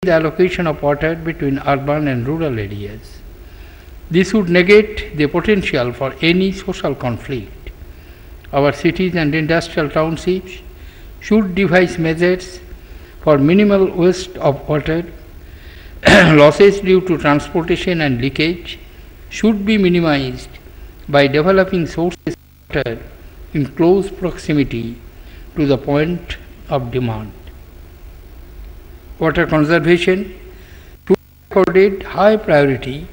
the allocation of water between urban and rural areas. This would negate the potential for any social conflict. Our cities and industrial townships should devise measures for minimal waste of water. Losses due to transportation and leakage should be minimized by developing sources of water in close proximity to the point of demand. Water conservation should be accorded high priority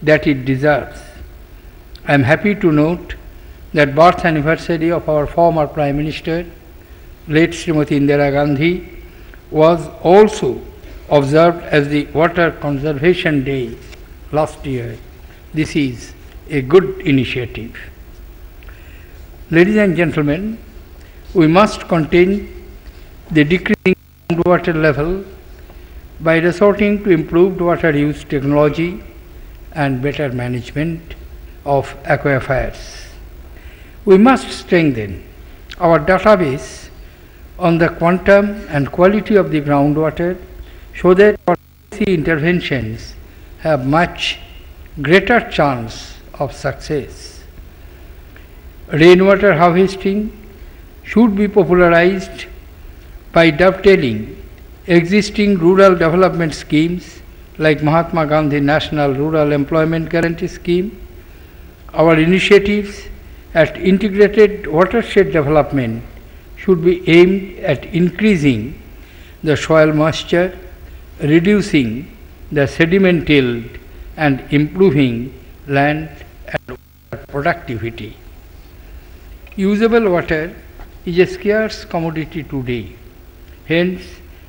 that it deserves. I am happy to note that birth anniversary of our former Prime Minister, late Srimati Indira Gandhi, was also observed as the Water Conservation Day last year. This is a good initiative. Ladies and gentlemen, we must contain the decreasing groundwater level by resorting to improved water use technology and better management of aquifers. We must strengthen our database on the quantum and quality of the groundwater so that policy interventions have much greater chance of success. Rainwater harvesting should be popularized by dovetailing existing rural development schemes like Mahatma Gandhi National Rural Employment Guarantee Scheme. Our initiatives at integrated watershed development should be aimed at increasing the soil moisture, reducing the sediment yield, and improving land and water productivity. Usable water is a scarce commodity today. Hence,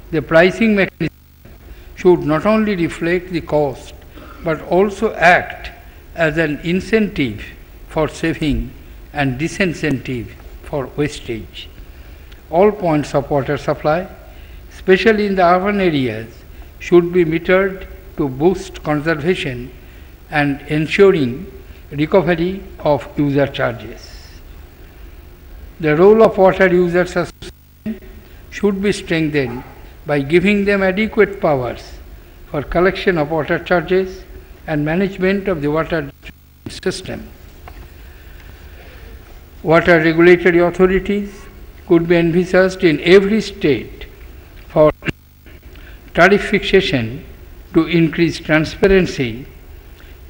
the pricing mechanism should not only reflect the cost but also act as an incentive for saving and disincentive for wastage. All points of water supply, especially in the urban areas, should be metered to boost conservation and ensuring recovery of user charges. The role of water users association should be strengthened by giving them adequate powers for collection of water charges and management of the water system. Water regulatory authorities could be envisaged in every state for tariff fixation to increase transparency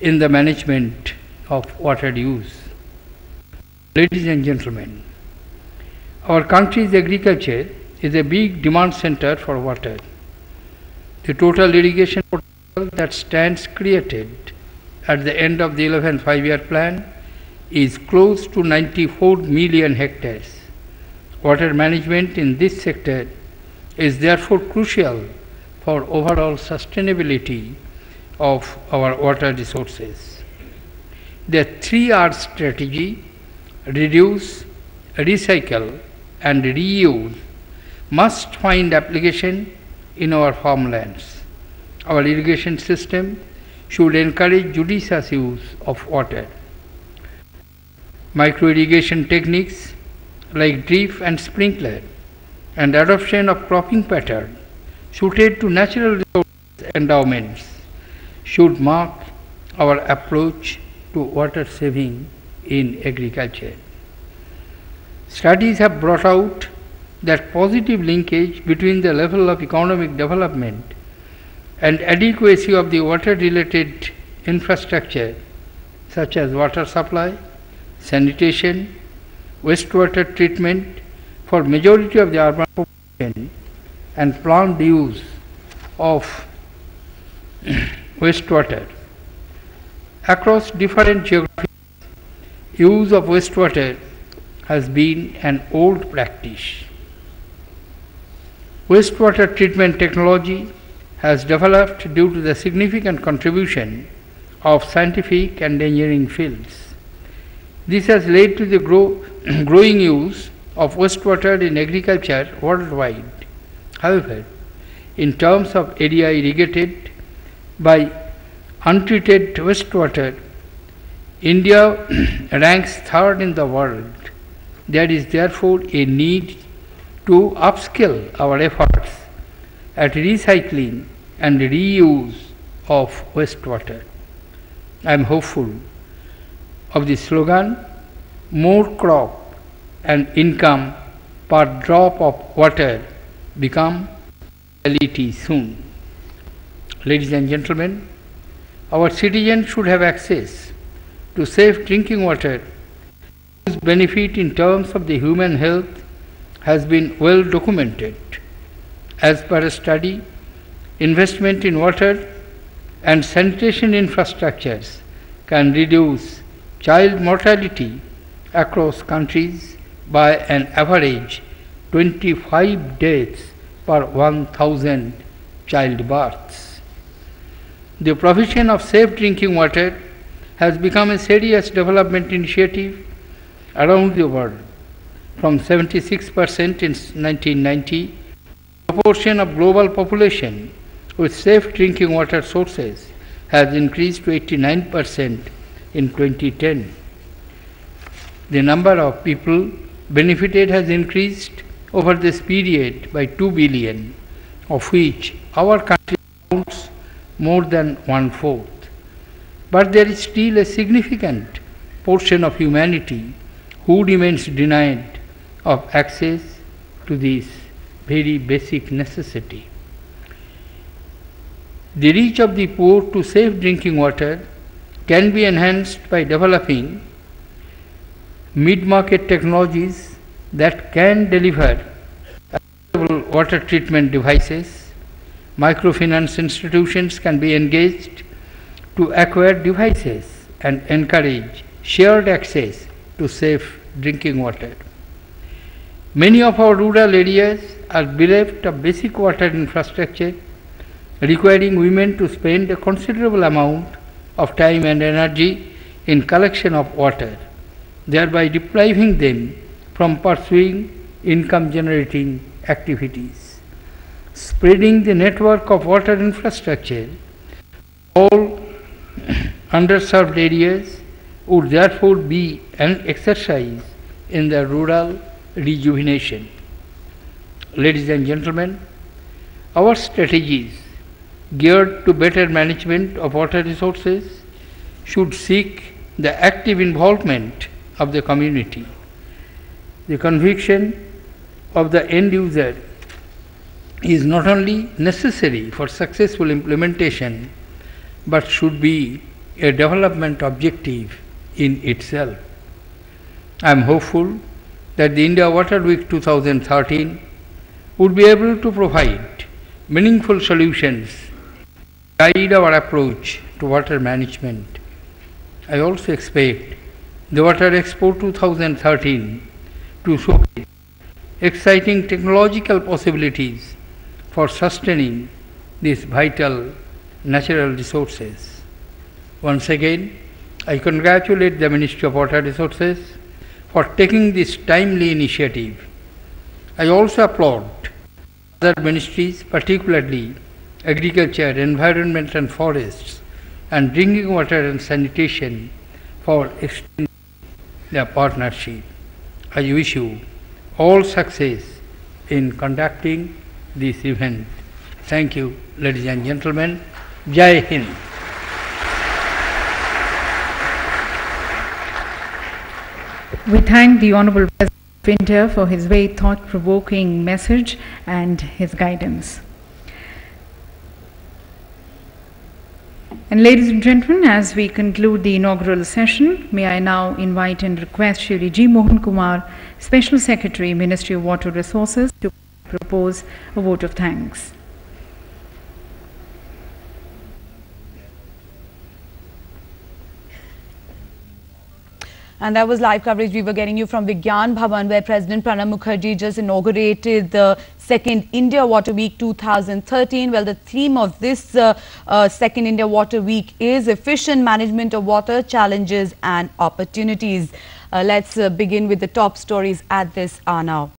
in the management of water use. Ladies and gentlemen, our country's agriculture is a big demand center for water. The total irrigation potential that stands created at the end of the 11th five-year plan is close to 94 million hectares. Water management in this sector is therefore crucial for overall sustainability of our water resources. The 3R strategy, reduce, recycle, and reuse, must find application in our farmlands. Our irrigation system should encourage judicious use of water. Micro-irrigation techniques like drip and sprinkler and adoption of cropping pattern suited to natural resource endowments should mark our approach to water saving in agriculture. Studies have brought out that positive linkage between the level of economic development and adequacy of the water-related infrastructure such as water supply, sanitation, wastewater treatment for majority of the urban population and planned use of wastewater. Across different geographies, use of wastewater has been an old practice. Wastewater treatment technology has developed due to the significant contribution of scientific and engineering fields. This has led to the growing use of wastewater in agriculture worldwide. However, in terms of area irrigated by untreated wastewater, India ranks third in the world. There is therefore a need to upskill our efforts at recycling and reuse of wastewater. I am hopeful of the slogan, more crop and income per drop of water become reality soon. Ladies and gentlemen, our citizens should have access to safe drinking water whose benefit in terms of the human health has been well documented. As per a study, investment in water and sanitation infrastructures can reduce child mortality across countries by an average 25 deaths per 1,000 childbirths. The provision of safe drinking water has become a serious development initiative around the world. From 76% in 1990, the proportion of global population with safe drinking water sources has increased to 89% in 2010. The number of people benefited has increased over this period by 2 billion, of which our country counts more than 1/4. But there is still a significant portion of humanity who remains denied of access to this very basic necessity. The reach of the poor to safe drinking water can be enhanced by developing mid-market technologies that can deliver affordable water treatment devices. Microfinance institutions can be engaged to acquire devices and encourage shared access to safe drinking water. Many of our rural areas are bereft of basic water infrastructure, requiring women to spend a considerable amount of time and energy in collection of water, thereby depriving them from pursuing income-generating activities. Spreading the network of water infrastructure all underserved areas would therefore be an exercise in the rural rejuvenation. Ladies and gentlemen, our strategies geared to better management of water resources should seek the active involvement of the community. The conviction of the end user is not only necessary for successful implementation, but should be a development objective in itself. I am hopeful that the India Water Week 2013 would be able to provide meaningful solutions to guide our approach to water management. I also expect the Water Expo 2013 to showcase exciting technological possibilities for sustaining these vital natural resources. Once again, I congratulate the Ministry of Water Resources for taking this timely initiative. I also applaud other ministries, particularly Agriculture, Environment and Forests, and Drinking Water and Sanitation, for extending their partnership. I wish you all success in conducting this event. Thank you, ladies and gentlemen. Jai Hind. We thank the Honorable President of India for his very thought-provoking message and his guidance. And ladies and gentlemen, as we conclude the inaugural session, may I now invite and request Shri G. Mohan Kumar, Special Secretary, Ministry of Water Resources, to propose a vote of thanks. And that was live coverage we were getting you from Vigyan Bhavan, where President Pranab Mukherjee just inaugurated the second India Water Week 2013. Well, the theme of this second India Water Week is efficient management of water, challenges and opportunities. Let's begin with the top stories at this hour now.